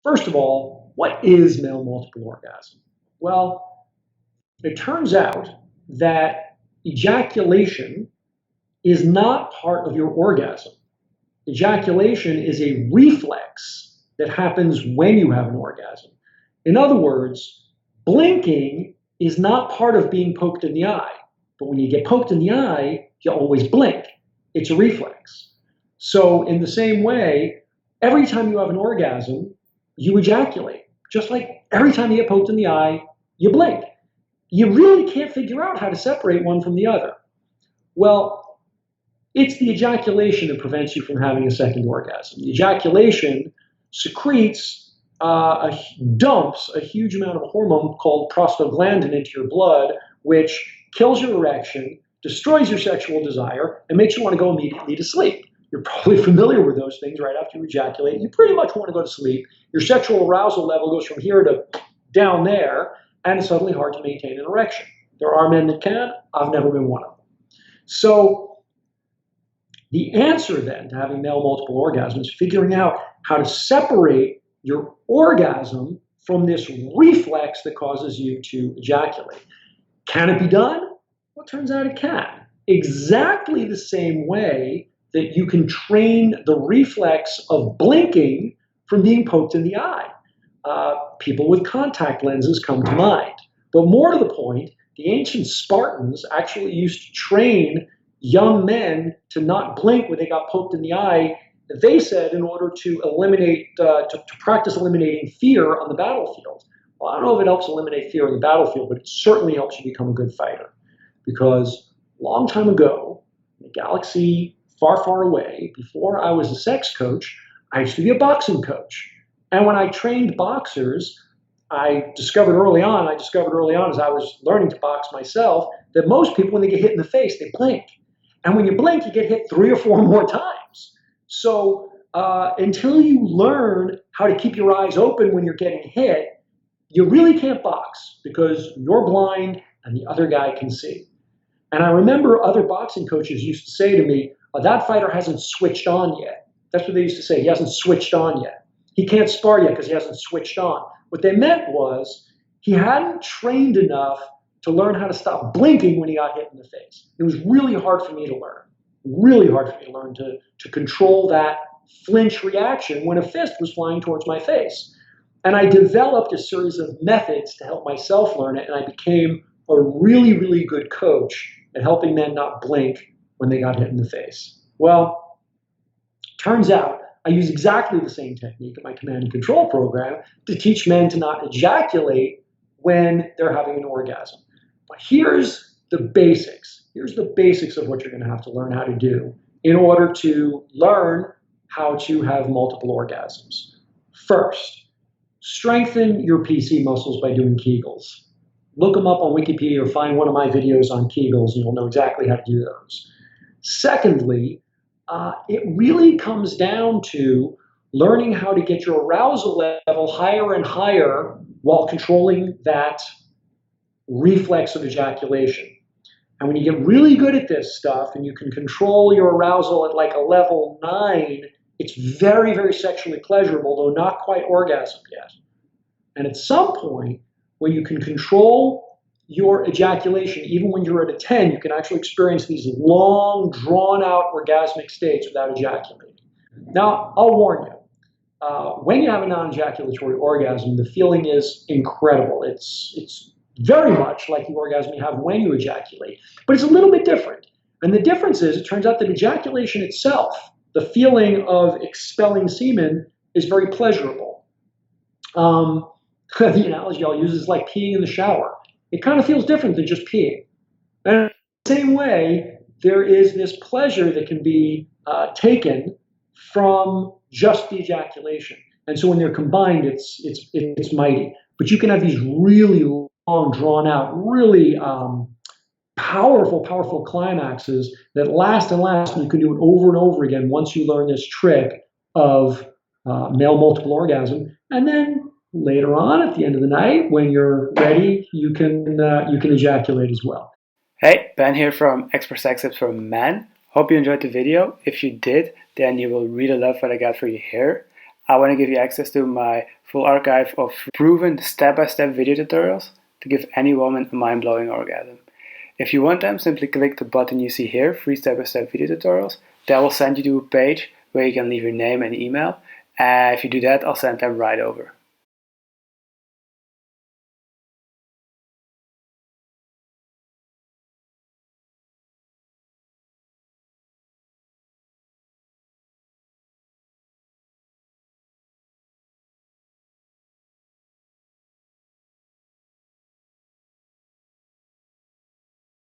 First of all, what is male multiple orgasm? Well, it turns out that ejaculation is not part of your orgasm. Ejaculation is a reflex that happens when you have an orgasm. In other words, blinking is not part of being poked in the eye. But when you get poked in the eye, you always blink. It's a reflex. So in the same way, every time you have an orgasm, you ejaculate. Just like every time you get poked in the eye, you blink. You really can't figure out how to separate one from the other. Well, it's the ejaculation that prevents you from having a second orgasm. The ejaculation secretes, dumps a huge amount of a hormone called prostaglandin into your blood, which kills your erection, destroys your sexual desire, and makes you want to go immediately to sleep. You're probably familiar with those things. Right after you ejaculate, you pretty much want to go to sleep. Your sexual arousal level goes from here to down there, and it's suddenly hard to maintain an erection. There are men that can. I've never been one of them. So the answer then to having male multiple orgasms is figuring out how to separate your orgasm from this reflex that causes you to ejaculate. Can it be done? Well, it turns out it can. Exactly the same way that you can train the reflex of blinking from being poked in the eye. People with contact lenses come to mind. But more to the point, the ancient Spartans actually used to train young men to not blink when they got poked in the eye. They said in order to eliminate, to practice eliminating fear on the battlefield. Well, I don't know if it helps eliminate fear on the battlefield, but it certainly helps you become a good fighter. Because a long time ago, in a galaxy far, far away, before I was a sex coach, I used to be a boxing coach. And when I trained boxers, I discovered early on as I was learning to box myself, that most people, when they get hit in the face, they blink. And when you blink, you get hit 3 or 4 more times. So until you learn how to keep your eyes open when you're getting hit, you really can't box because you're blind and the other guy can see. And I remember other boxing coaches used to say to me, that fighter hasn't switched on yet. That's what they used to say. He hasn't switched on yet. He can't spar yet because he hasn't switched on. What they meant was he hadn't trained enough to learn how to stop blinking when he got hit in the face. It was really hard for me to learn. Really hard for me to learn to control that flinch reaction when a fist was flying towards my face. And I developed a series of methods to help myself learn it, and I became a really, really good coach at helping men not blink when they got hit in the face. Well, turns out I use exactly the same technique in my command and control program to teach men to not ejaculate when they're having an orgasm. But here's the basics. Here's the basics of what you're going to have to learn how to do in order to learn how to have multiple orgasms. First, strengthen your PC muscles by doing Kegels. Look them up on Wikipedia or find one of my videos on Kegels and you'll know exactly how to do those. Secondly, it really comes down to learning how to get your arousal level higher and higher while controlling that reflex of ejaculation. And when you get really good at this stuff and you can control your arousal at like a level 9, it's very, very sexually pleasurable, though not quite orgasm yet. And at some point, when you can control your ejaculation, even when you're at a 10, you can actually experience these long, drawn-out orgasmic states without ejaculating. Now, I'll warn you, when you have a non-ejaculatory orgasm, the feeling is incredible. It's very much like the orgasm you have when you ejaculate, but it's a little bit different. And the difference is, it turns out that ejaculation itself, the feeling of expelling semen, is very pleasurable. The analogy I'll use is like peeing in the shower. It kind of feels different than just peeing. And in the same way, there is this pleasure that can be taken from just the ejaculation. And so when they're combined, it's mighty. But you can have these really long, drawn out, really powerful climaxes that last and last, and you can do it over and over again once you learn this trick of male multiple orgasm. And then later on, at the end of the night, when you're ready, you can ejaculate as well. Hey, Ben here from Expert Sex Tips for Men. Hope you enjoyed the video. If you did, then you will really love what I got for you here. I want to give you access to my full archive of proven step-by-step video tutorials to give any woman a mind-blowing orgasm. If you want them, simply click the button you see here, free step-by-step video tutorials. That will send you to a page where you can leave your name and email. If you do that, I'll send them right over.